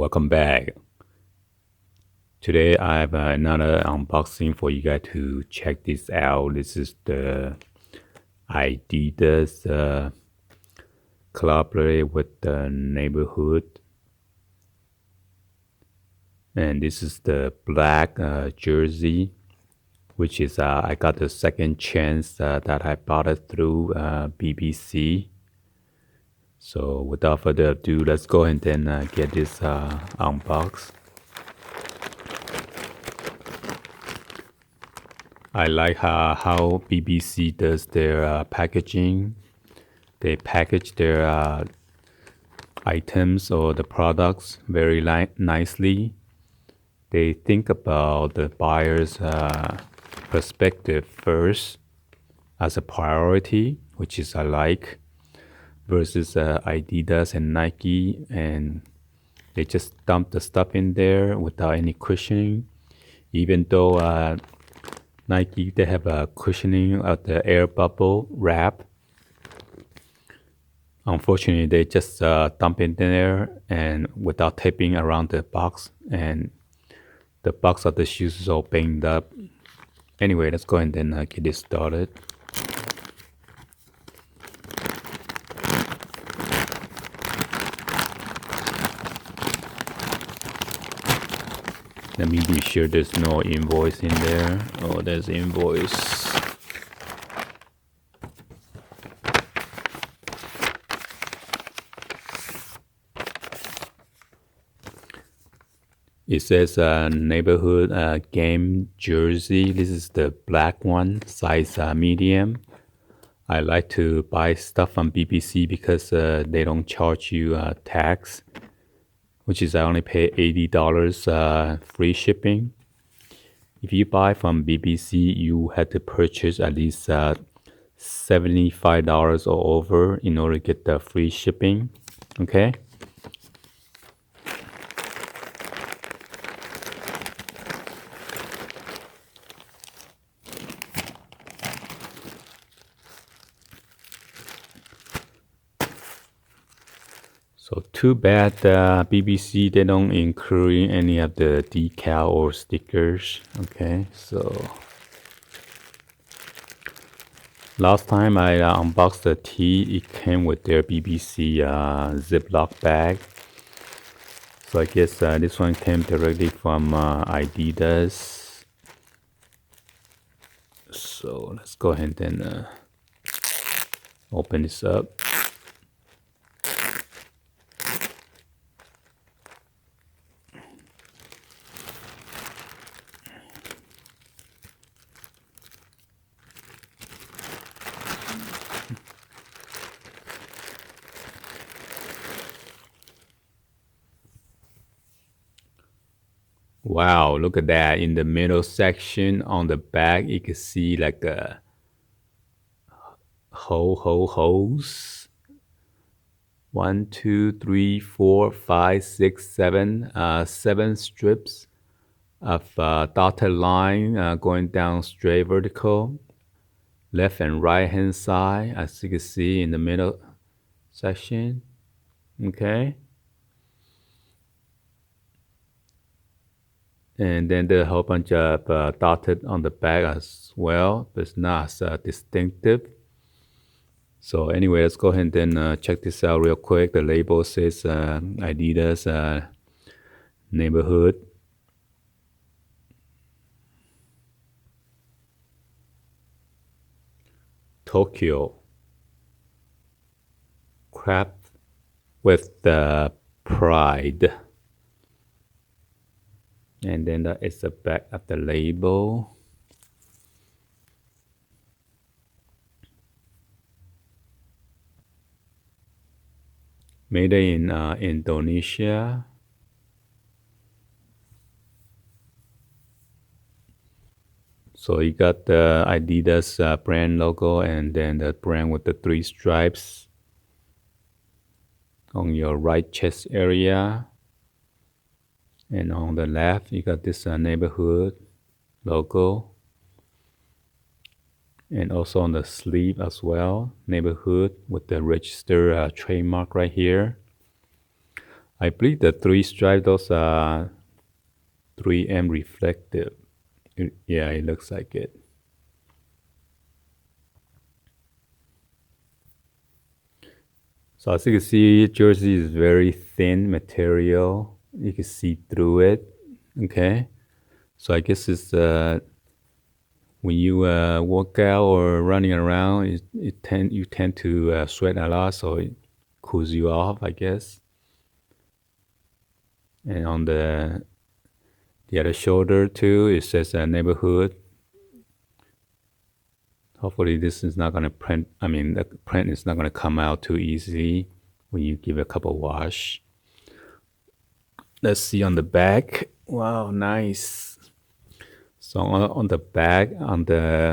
welcome back. Today I have another unboxing for you guys to check this out. This is the Adidas collaborate with the neighborhood, and this is the black jersey, which is I got the second chance that I bought it through BBC. So without further ado, let's go ahead and get this unboxed. I like how BBC does their packaging. They package their items or the products very nicely. They think about the buyer's perspective first as a priority, which is I like, versus Adidas and Nike, and they just dump the stuff in there without any cushioning. Even though Nike, they have a cushioning of the air bubble wrap. Unfortunately, they just dump it in there and without taping around the box, and the box of the shoes is all banged up. Anyway, let's go ahead and get this started. Let me be sure there's no invoice in there. Oh, there's invoice. It says neighborhood game jersey. This is the black one, size medium. I like to buy stuff from BBC because they don't charge you tax, which is I only pay $80 free shipping. If you buy from BBC, you have to purchase at least $75 or over in order to get the free shipping. Okay. So too bad BBC, they don't include any of the decal or stickers. Okay, so last time I unboxed the tee, it came with their BBC Ziploc bag. So I guess this one came directly from Adidas. So let's go ahead and open this up. Wow, look at that. In the middle section on the back, you can see like a holes. 1, 2, 3, 4, 5, 6, 7, 7 strips of dotted line going down straight vertical, left and right hand side, as you can see in the middle section. Okay. And then there's a whole bunch of dotted on the back as well, but it's not as distinctive. So anyway, let's go ahead and check this out real quick. The label says Adidas neighborhood. Tokyo. Craft with pride. And then that is the back of the label. Made in Indonesia. So you got the Adidas brand logo and then the brand with the 3 stripes on your right chest area. And on the left, you got this neighborhood logo. And also on the sleeve as well, neighborhood with the register trademark right here. I believe the three stripe, those are 3M reflective. Yeah, it looks like it. So as you can see, jersey is very thin material. You can see through it. Okay. So I guess it's when you work out or running around, you tend to sweat a lot, so it cools you off, I guess. And on the other shoulder too, it says neighborhood. Hopefully this is not gonna print. I mean, the print is not gonna come out too easily when you give it a couple wash. Let's see on the back. Wow, nice. So on the back, on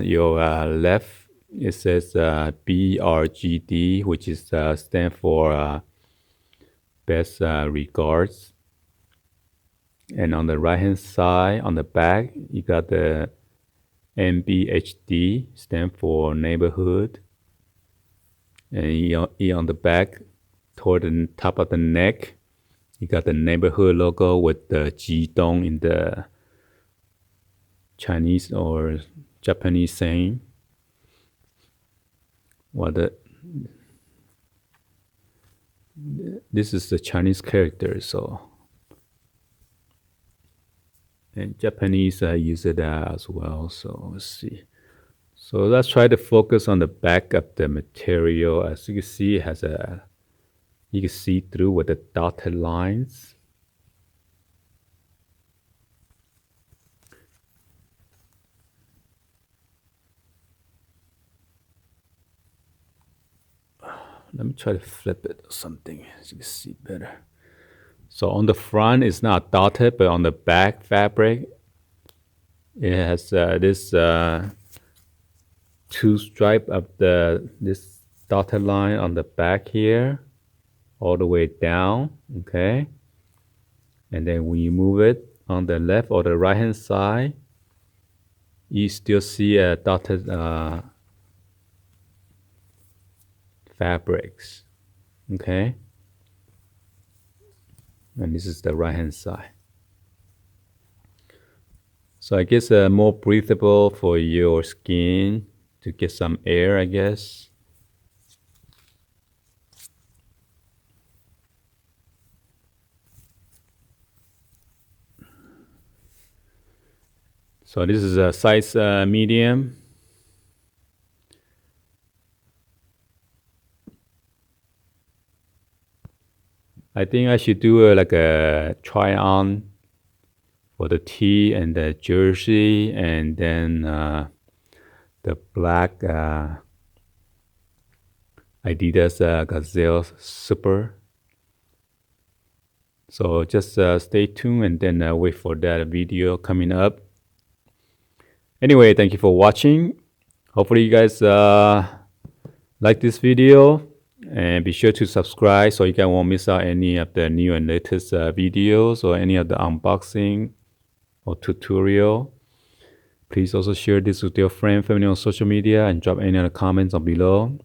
your left, it says BRGD, which is stand for best regards. And on the right hand side, on the back, you got the NBHD, stand for neighborhood. And on the back, toward the top of the neck, you got the neighborhood logo with the Jidong in the Chinese or Japanese saying. This is the Chinese character, so. And Japanese use it as well, so let's see. So let's try to focus on the back of the material. As you can see, it has you can see through with the dotted lines. Let me try to flip it or something so you can see better. So on the front, it's not dotted, but on the back fabric, it has this two stripe of this dotted line on the back here, all the way down, okay? And then when you move it on the left or the right hand side, you still see a dotted fabrics, okay? And this is the right hand side. So I guess more breathable for your skin to get some air, I guess. So this is a size medium. I think I should do like a try on for the tee and the jersey, and then the black Adidas Gazelle Super. So just stay tuned and then wait for that video coming up. Anyway, thank you for watching. Hopefully you guys like this video, and be sure to subscribe so you guys won't miss out any of the new and latest videos or any of the unboxing or tutorial. Please also share this with your friend, family on social media, and drop any other comments on below.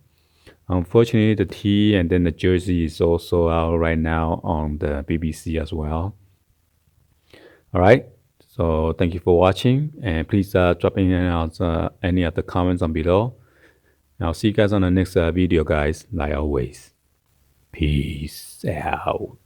Unfortunately, the tee and then the jersey is also out right now on the BBC as well. All right. So thank you for watching, and please drop in any of the comments on below. And I'll see you guys on the next video, guys. Like always, peace out.